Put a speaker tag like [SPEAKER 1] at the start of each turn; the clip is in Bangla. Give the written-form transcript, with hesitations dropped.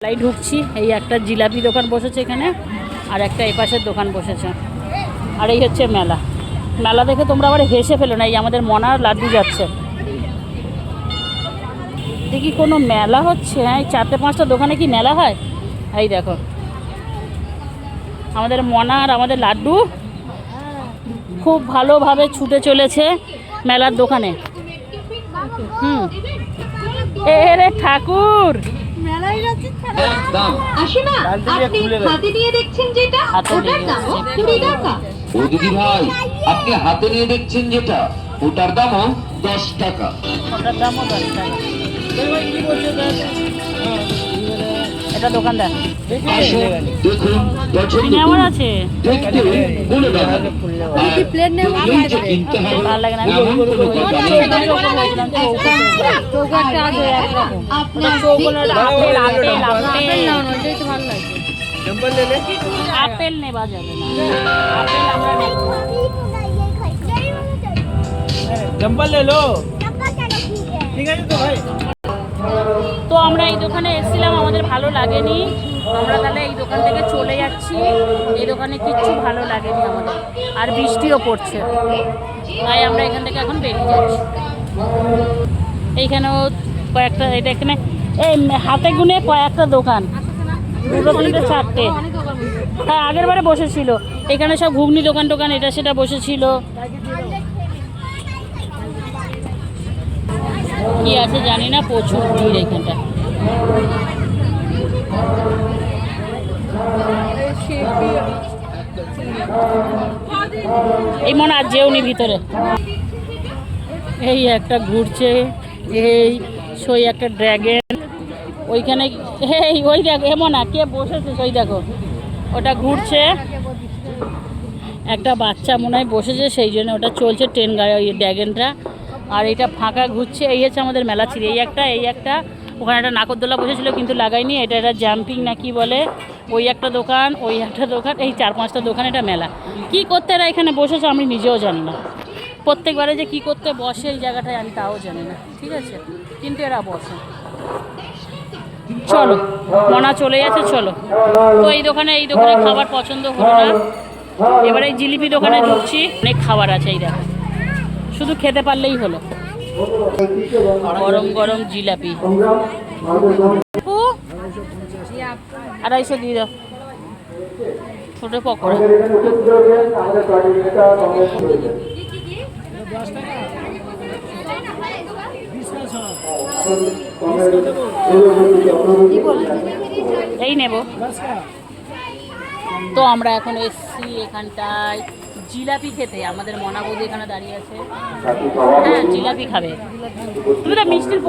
[SPEAKER 1] লাই ঢুকছি, এই একটা জিলাপি দোকান বসেছে এখানে, আর একটা এপাশের দোকান বসেছে। আর এই হচ্ছে মেলা। মেলা দেখে তোমরা আবার হেসে ফেলো না, এই আমাদের মনার লাড্ডু যাচ্ছে। দেখি কোনো মেলা হচ্ছে? হ্যাঁ, এই 4-5টা দোকানে কি মেলা হয়? এই দেখো আমাদের মনার, আমাদের লাড্ডু খুব ভালোভাবে ছুটে চলেছে মেলার দোকানে। এ রে ঠাকুর,
[SPEAKER 2] হাতে নিয়ে দেখছেন যেটা ওটার দামও 2 টাকা।
[SPEAKER 3] ও দিদি ভাই, আপনি হাতে নিয়ে দেখছেন যেটা ওটার দামও 10 টাকা।
[SPEAKER 1] ওটার দামও 10 টাকা। এটা দোকানদার
[SPEAKER 3] দেখুন পছন্দ
[SPEAKER 1] কেমন আছে?
[SPEAKER 3] দেখতে বলে দেবেন।
[SPEAKER 2] প্লেট নেব
[SPEAKER 3] কিনতে হবে
[SPEAKER 1] ভালো লাগে না। আপেল নেওয়া যাবে না, আপেল আমরা নেব।
[SPEAKER 4] चंपल ले लो। ठीक है तो भाई।
[SPEAKER 1] তো আমরা এই দোকানে এসেছিলাম, আমাদের ভালো লাগেনি, আমরা তাহলে এই দোকান থেকে চলে যাচ্ছি। এই দোকানে কিচ্ছু ভালো লাগেনি আমাদের, আর বৃষ্টিও পড়ছে, তাই আমরা এখান থেকে এখন বেরিয়ে যাচ্ছি। এইখানেও কয়েকটা, এটা এখানে এই হাতে গুনে কয়েকটা দোকান, 2-3-4টে। হ্যাঁ, আগের বারে বসেছিল এখানে সব ঘুগনি দোকান টোকান এটা সেটা বসেছিল। কি আছে জানি না, প্রচুর ভিড় এখানটা। এই মনে আর যেওনি ভিতরে। এই একটা ঘুরছে, এই সই একটা ড্র্যাগন ওইখানে। এই ওই দেখো এমন না কে বসেছে, ওই দেখো ওটা ঘুরছে। একটা বাচ্চা মনে হয় বসেছে, সেই জন্য ওটা চলছে ট্রেন গাড়ি, ওই ড্র্যাগনটা। আর এটা ফাঁকা ঘুরছে। এই হচ্ছে আমাদের মেলা ছিল। এই একটা ওখানে একটা নাগরদোলা বসেছিল কিন্তু লাগাইনি, এটা একটা জাম্পিং না কি বলে, ওই একটা দোকান, ওই একটা দোকান, এই 4-5টা দোকান। এটা মেলা কি করতে এরা এখানে বসেছে আমি নিজেও জানি না। প্রত্যেকবারে যে কি করতে বসে এই জায়গাটায় আমি তাও জানি না, ঠিক আছে, কিন্তু এরা বসে। চলো, মনা চলে যাচ্ছে, চলো। তো এই দোকানে খাবার পছন্দ হলো না, এবারে এই জিলিপি দোকানে ঢুকছি। অনেক খাবার আছে, এই দেখো, শুধু খেতে পারলেই হলো। গরম গরম জিলাপি 250 দিয়ে দাও। ছোট পকোড়া এই নেব। তো আমরা এখন এসছি এখানটায় জিলাপি খেতে। আমাদের মনা বৌদি এখানে দাঁড়িয়ে আছে। হ্যাঁ, জিলাপি খাবে। তুমি তো মিষ্টির